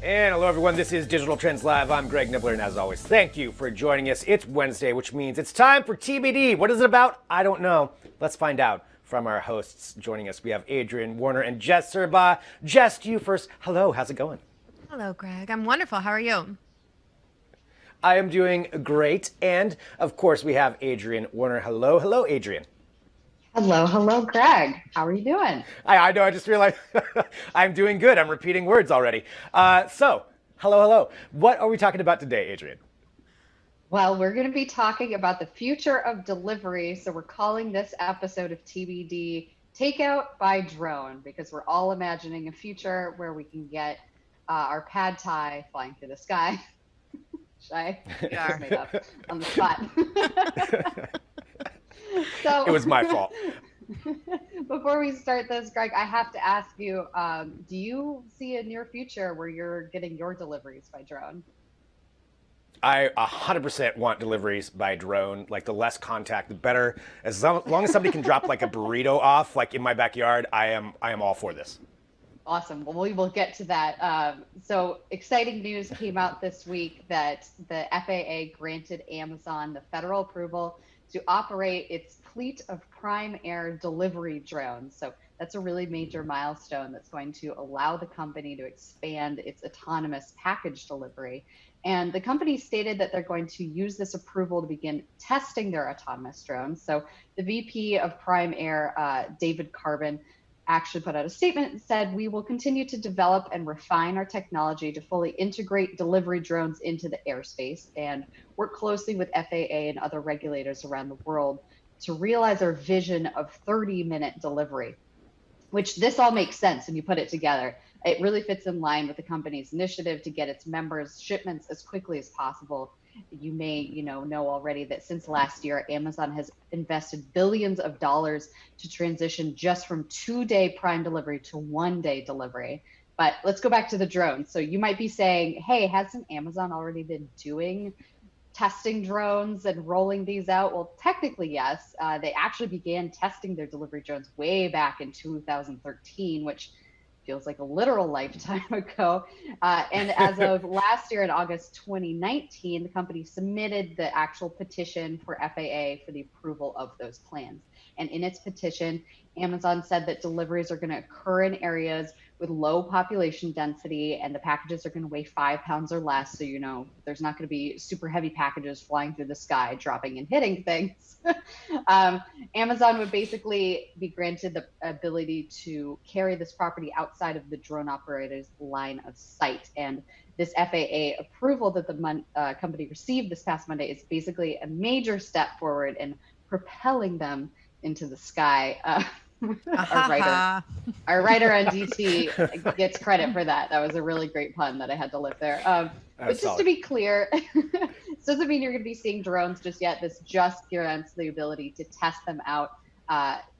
And hello, everyone. This is Digital Trends Live. I'm Greg Nibbler, and as always, thank you for joining us. It's Wednesday, which means it's time for TBD. What is it about? I don't know. Let's find out from our hosts joining us. We have Adrien, Warner, and Jess Surbaugh. Jess, to you first. Hello, how's it going? Hello, Greg. I'm wonderful. How are you? I am doing great. And, of course, we have Adrien, Warner. Hello, hello, Adrien. Hello, Greg. How are you doing? I know, I just realized I'm doing good. I'm repeating words already. So, hello. What are we talking about today, Adrien? Well, we're going to be talking about the future of delivery. So we're calling this episode of TBD Takeout by Drone, because we're all imagining a future where we can get our pad thai flying through the sky. Should I? Yeah. Made up on the spot. So It was my fault. Before we start this, Greg, I have to ask you, do you see a near future where you're getting your deliveries by drone? I 100% want deliveries by drone. Like, the less contact, the better. As long as somebody can drop like a burrito off, like in my backyard, I am all for this. Awesome. Well, we will get to that. So exciting news came out this week that the FAA granted Amazon the federal approval to operate its fleet of Prime Air delivery drones. So that's a really major milestone that's going to allow the company to expand its autonomous package delivery. And the company stated that they're going to use this approval to begin testing their autonomous drones. So the VP of Prime Air, David Carbon, actually put out a statement and said, "We will continue to develop and refine our technology to fully integrate delivery drones into the airspace and work closely with FAA and other regulators around the world to realize our vision of 30-minute delivery," which this all makes sense when you put it together. It really fits in line with the company's initiative to get its members' shipments as quickly as possible. You may know already that since last year, Amazon has invested billions of dollars to transition just from 2-day Prime delivery to 1-day delivery. But let's go back to the drones. So you might be saying, hey, hasn't Amazon already been doing testing drones and rolling these out? Well, technically, yes. They actually began testing their delivery drones way back in 2013, which feels like a literal lifetime ago. And as of last year in August 2019, the company submitted the actual petition for FAA for the approval of those plans. And in its petition, Amazon said that deliveries are going to occur in areas with low population density, and the packages are going to weigh 5 pounds or less. So, there's not going to be super heavy packages flying through the sky, dropping and hitting things. Amazon would basically be granted the ability to carry this property outside of the drone operator's line of sight. And this FAA approval that the company received this past Monday is basically a major step forward in propelling them into the sky. Our writer on DT gets credit for that. That was a really great pun that I had to lift there. But just to be clear, this doesn't mean you're going to be seeing drones just yet. This just grants the ability to test them out.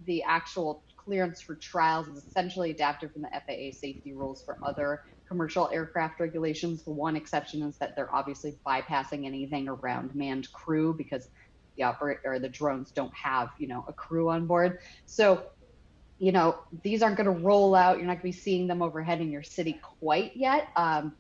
The actual clearance for trials is essentially adapted from the FAA safety rules for other commercial aircraft regulations. The one exception is that they're obviously bypassing anything around manned crew, because the drones don't have, a crew on board. So, these aren't going to roll out. You're not going to be seeing them overhead in your city quite yet.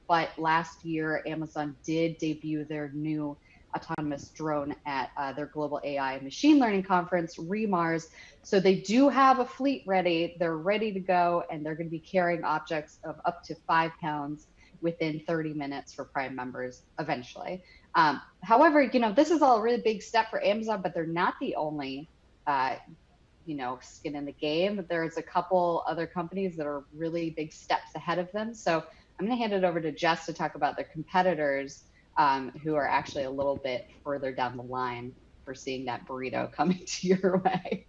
But last year, Amazon did debut their new autonomous drone at their global AI and machine learning conference, REMARS. So they do have a fleet ready. They're ready to go, and they're going to be carrying objects of up to 5 pounds within 30 minutes for Prime members eventually. However, this is all a really big step for Amazon, but they're not the only skin in the game. There's a couple other companies that are really big steps ahead of them. So I'm going to hand it over to Jess to talk about their competitors, who are actually a little bit further down the line for seeing that burrito coming to your way.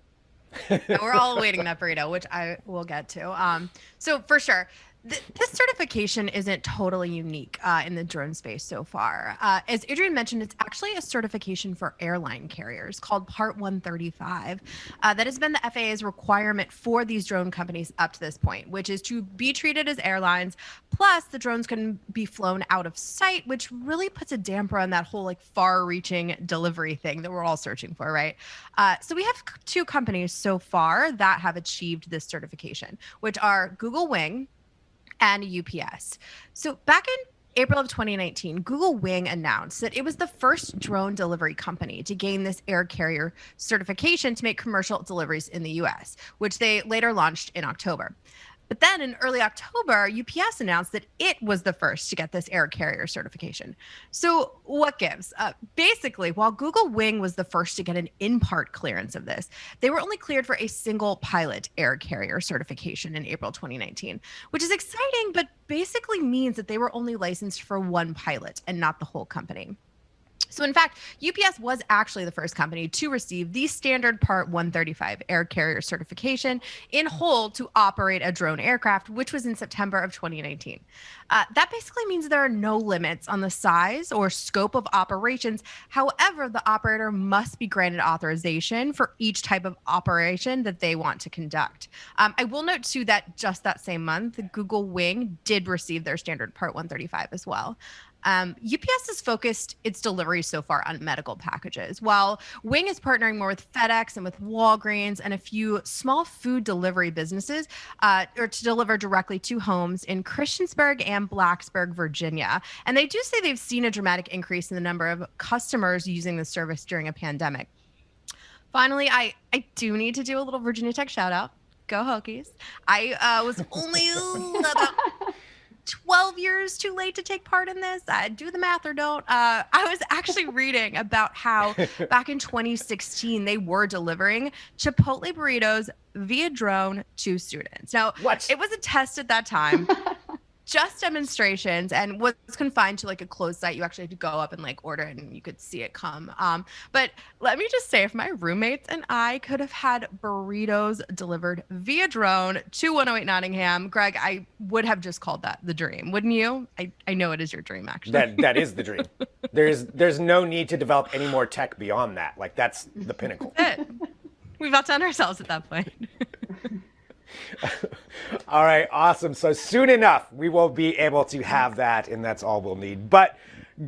We're all awaiting that burrito, which I will get to. So for sure, this certification isn't totally unique in the drone space so far. As Adrien mentioned, it's actually a certification for airline carriers called Part 135 that has been the FAA's requirement for these drone companies up to this point, which is to be treated as airlines. Plus, the drones can be flown out of sight, which really puts a damper on that whole far-reaching delivery thing that we're all searching for, right? So we have 2 companies so far that have achieved this certification, which are Google Wing and UPS. So back in April of 2019, Google Wing announced that it was the first drone delivery company to gain this air carrier certification to make commercial deliveries in the US, which they later launched in October. But then in early October, UPS announced that it was the first to get this air carrier certification. So what gives? Basically, while Google Wing was the first to get an in-part clearance of this, they were only cleared for a single pilot air carrier certification in April 2019, which is exciting, but basically means that they were only licensed for one pilot and not the whole company. So in fact, UPS was actually the first company to receive the standard Part 135 air carrier certification in whole to operate a drone aircraft, which was in September of 2019. That basically means there are no limits on the size or scope of operations. However, the operator must be granted authorization for each type of operation that they want to conduct. I will note too that just that same month, Google Wing did receive their standard Part 135 as well. UPS has focused its delivery so far on medical packages, while Wing is partnering more with FedEx and with Walgreens and a few small food delivery businesses or to deliver directly to homes in Christiansburg and Blacksburg, Virginia. And they do say they've seen a dramatic increase in the number of customers using the service during a pandemic. Finally, I do need to do a little Virginia Tech shout out. Go Hokies. I was only about 12 years too late to take part in this. Do the math or don't. I was actually reading about how back in 2016, they were delivering Chipotle burritos via drone to students. Now, it was a test at that time. Just demonstrations, and was confined to like a closed site. You actually had to go up and like order it and you could see it come. But let me just say, if my roommates and I could have had burritos delivered via drone to 108 Nottingham, Greg, I would have just called that the dream, wouldn't you? I know it is your dream, actually. That is the dream. There's no need to develop any more tech beyond that. Like that's the pinnacle. That's it. We've outdone ourselves at that point. All right, awesome. So soon enough, we will be able to have that, and that's all we'll need. But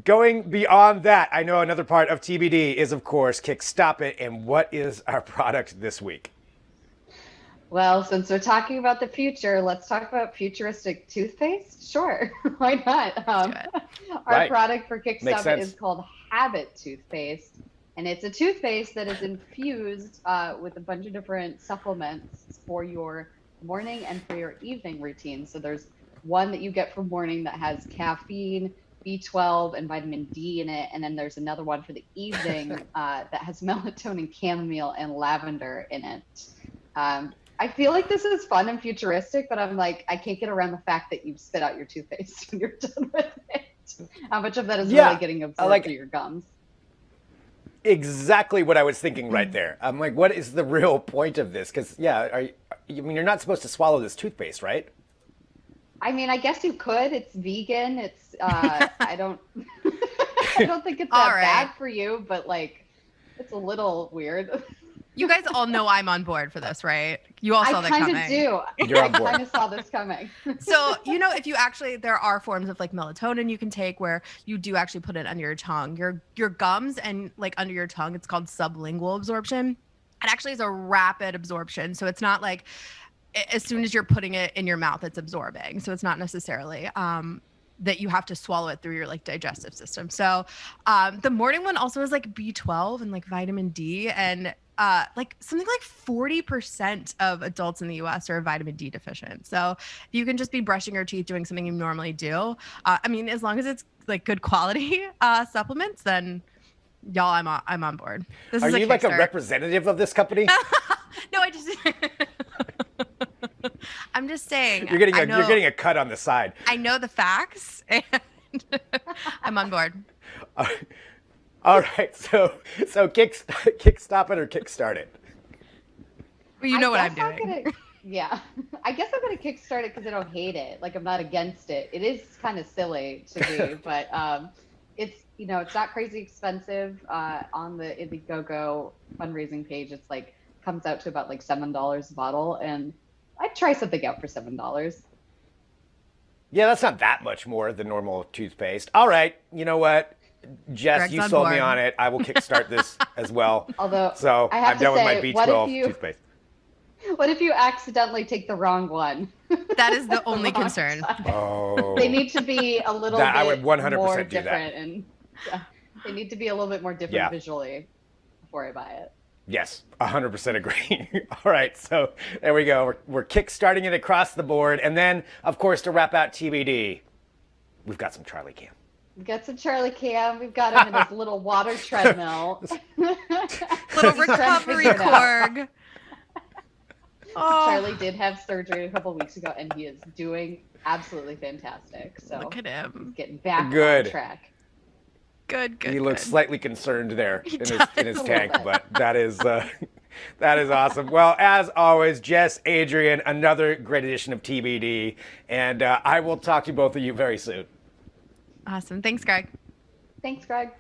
going beyond that, I know another part of TBD is, of course, Kick Stop It. And what is our product this week? Well, since we're talking about the future, let's talk about futuristic toothpaste. Sure, why not? Our product for Kick Stop It is called Habit Toothpaste. And it's a toothpaste that is infused with a bunch of different supplements for your morning and for your evening routine. So there's one that you get for morning that has caffeine, B12, and vitamin D in it. And then there's another one for the evening that has melatonin, chamomile, and lavender in it. I feel like this is fun and futuristic, but I'm like, I can't get around the fact that you spit out your toothpaste when you're done with it. How much of that is really getting absorbed through your gums? Exactly what I was thinking right there. I'm like, what is the real point of this? Because, you're not supposed to swallow this toothpaste, right? I mean, I guess you could. It's vegan. It's, I don't think it's that bad for you, but like, it's a little weird. You guys all know I'm on board for this, right? You all saw that coming. I kind of do. You're on board. I kind of saw this coming. So, if you actually, there are forms of like melatonin you can take where you do actually put it under your tongue, your gums and like under your tongue. It's called sublingual absorption. It actually is a rapid absorption. So it's not like as soon as you're putting it in your mouth, it's absorbing. So it's not necessarily that you have to swallow it through your like digestive system. So the morning one also has like B12 and like vitamin D and like something like 40% of adults in the US are vitamin D deficient. So if you can just be brushing your teeth, doing something you normally do, I mean, as long as it's like good quality supplements, then y'all, I'm on board. Are you like a representative of this company? No, I just I'm just saying. You're getting a cut on the side. I know the facts and I'm on board. All right, so kick stop it or kick start it. Well, you know what I'm doing. I guess I'm gonna kickstart it because I don't hate it. Like I'm not against it. It is kind of silly to do, but it's it's not crazy expensive. On the Indiegogo fundraising page, it's like comes out to about like $7 a bottle, and I'd try something out for $7. Yeah, that's not that much more than normal toothpaste. All right, you know what? Jess, Greg's you sold me on it. I will kickstart this as well. Although, so I'm done with my B12 toothpaste. What if you accidentally take the wrong one? That is the only long concern. time. Oh. They need to be a little That- bit I would 100% more do that. different, and they need to be a little bit more different Yeah. visually before I buy it. Yes, 100% agree. All right, so there we go. We're kickstarting it across the board. And then, of course, to wrap out TBD, we've got some Charlie Cam. We've got some Charlie Cam. We've got him in his little water treadmill. Little He's trying to recovery figure it out. Korg. Oh, Charlie did have surgery a couple weeks ago, and he is doing absolutely fantastic. So look at him. he's getting back Good. on track. Good. He looks good. slightly concerned there He in his does. tank, but that is that is awesome. Well, as always, Jess, Adrien, another great edition of TBD, and I will talk to both of you very soon. Awesome. Thanks, Greg. Thanks, Greg.